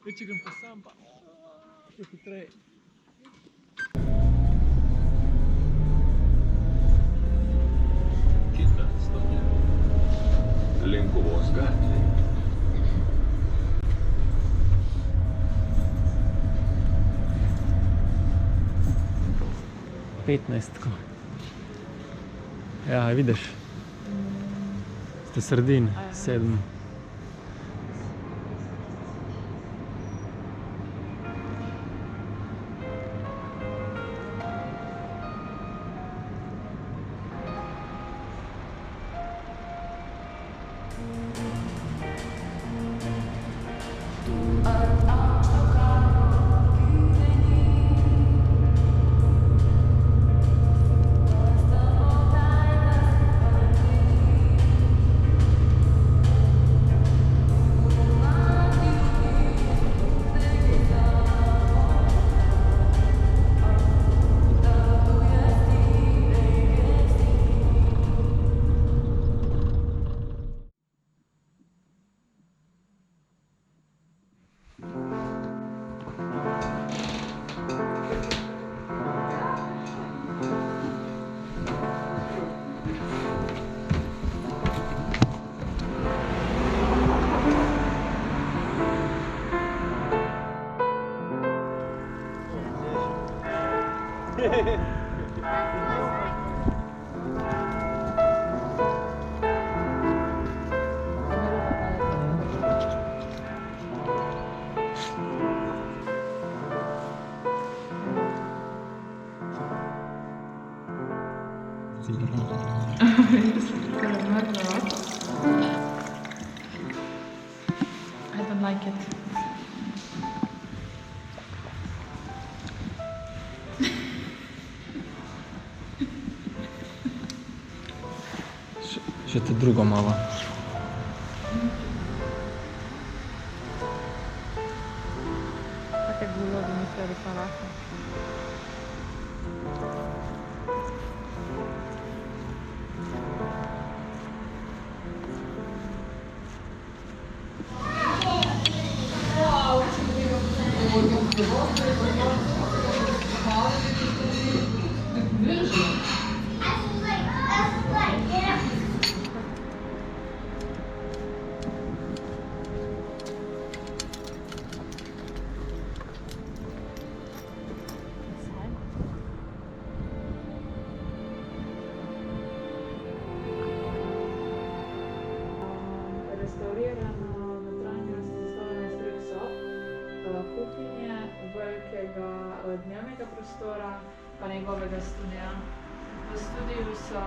Če grem pa sam, pa je hitreje. Lenkovoska. 15. Ja, vidiš. Ste sredin, 7. I don't like it. Še te drugo malo. Tako je bilo, da mi se reparaša. Restaurirano notranjost prostora iz 3 sob, kuhinje, velikega dnevnega prostora pa njegovega studia. V studiu so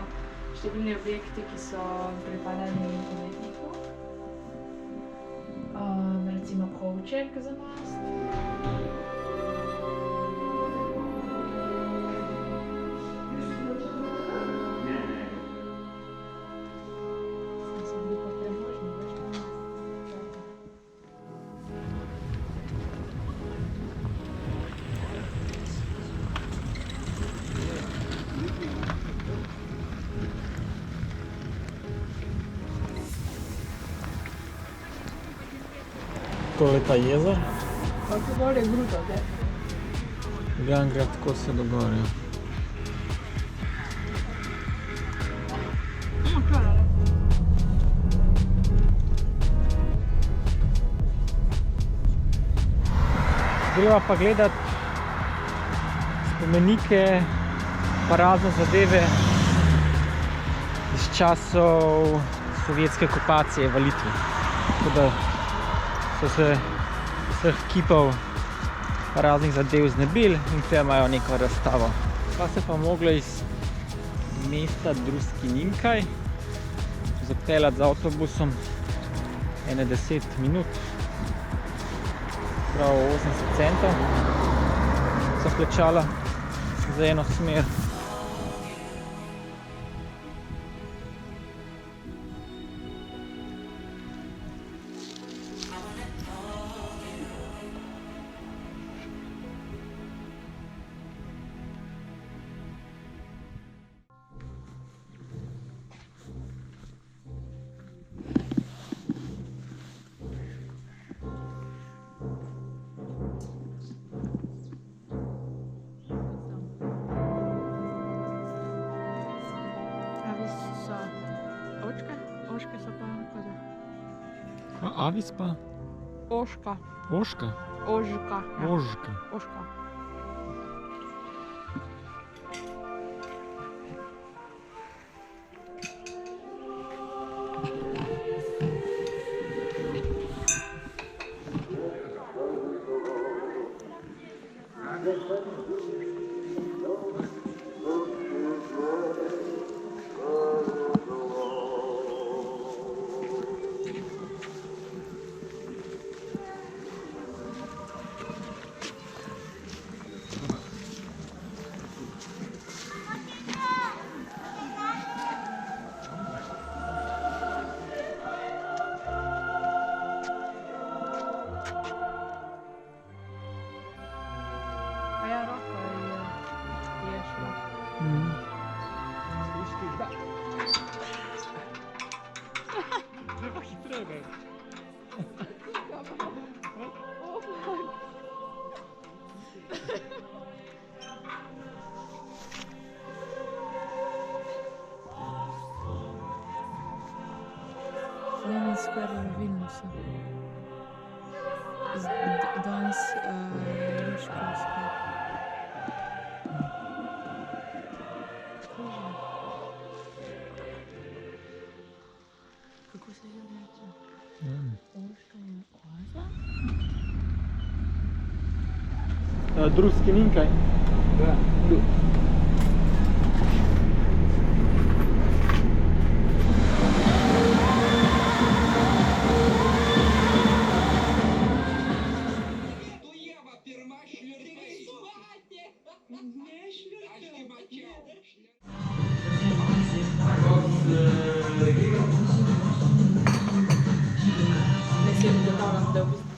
številni objekti, ki so pripadali umetniku. Recimo kovček za mast. Tole je ta jezer. Pa tu gor je grudo, ne? Gledam, gre tako se do gorja. Greva pa gledat spomenike pa razne zadeve iz časov sovjetske okupacije v Litvi. Tako da so se vseh kipov pa raznih zadev znebili in tukaj imajo neko razstavo. Pa se pa mogla iz mesta Druskininkai zapeljati z avtobusom ene 10 minut. Prav 80 centov sem plačala za eno smer. Avis pa? Oška. Oška? Ožka. Ja. Ožka. Oška. A ja, roka je šla. Treba hitreje. Lenin Square v Vilniusu. Danes Riško Square. Kako se že reče? Oška je oaza? Druski ninkaj. Da. Ne si ugotavljam, da je v bistvu.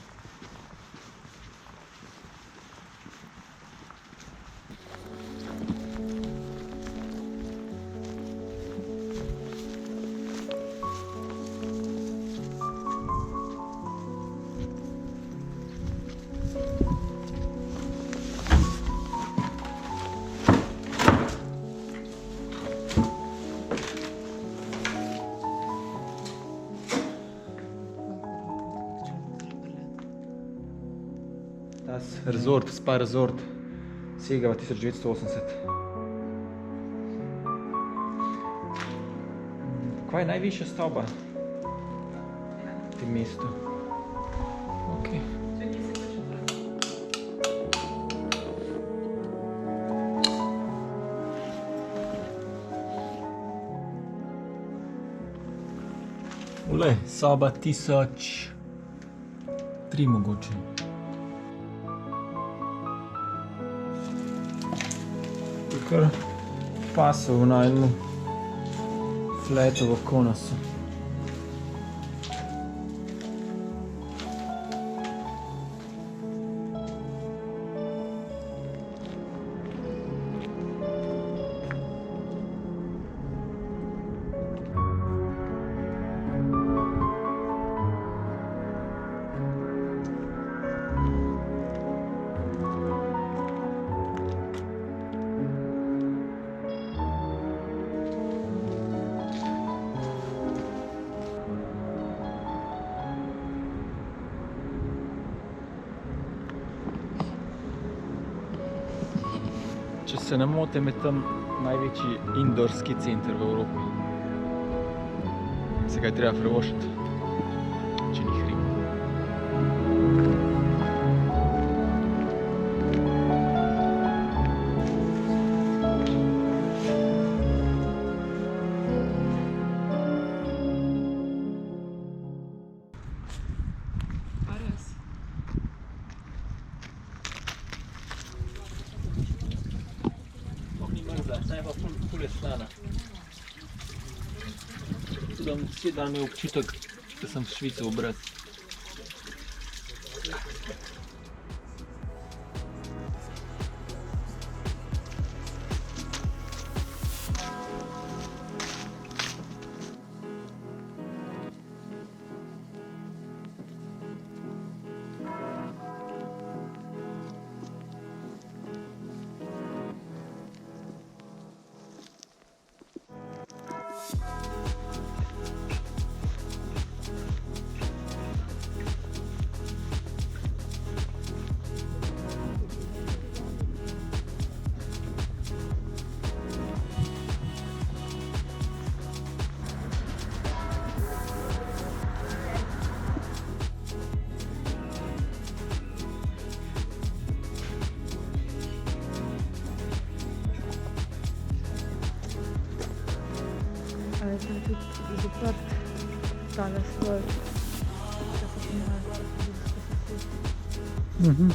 Tas resort, spa resort, sega v 1980. Kaj je najvišja stavba v tem mestu? Okay. Ule, soba 1003 mogoče. Kar pasal v najmu flatu v Konasu. Če se ne motim, je tam največji indorski center v Evropi. Se ga je treba prevošiti, če ni hrib. A res? Ni mrzla, saj je pa ful je slana. Tudi vsi dan imel občutek, da sem švical obraz. Але там тут заперт стане свою. Я допомагаю. Угу.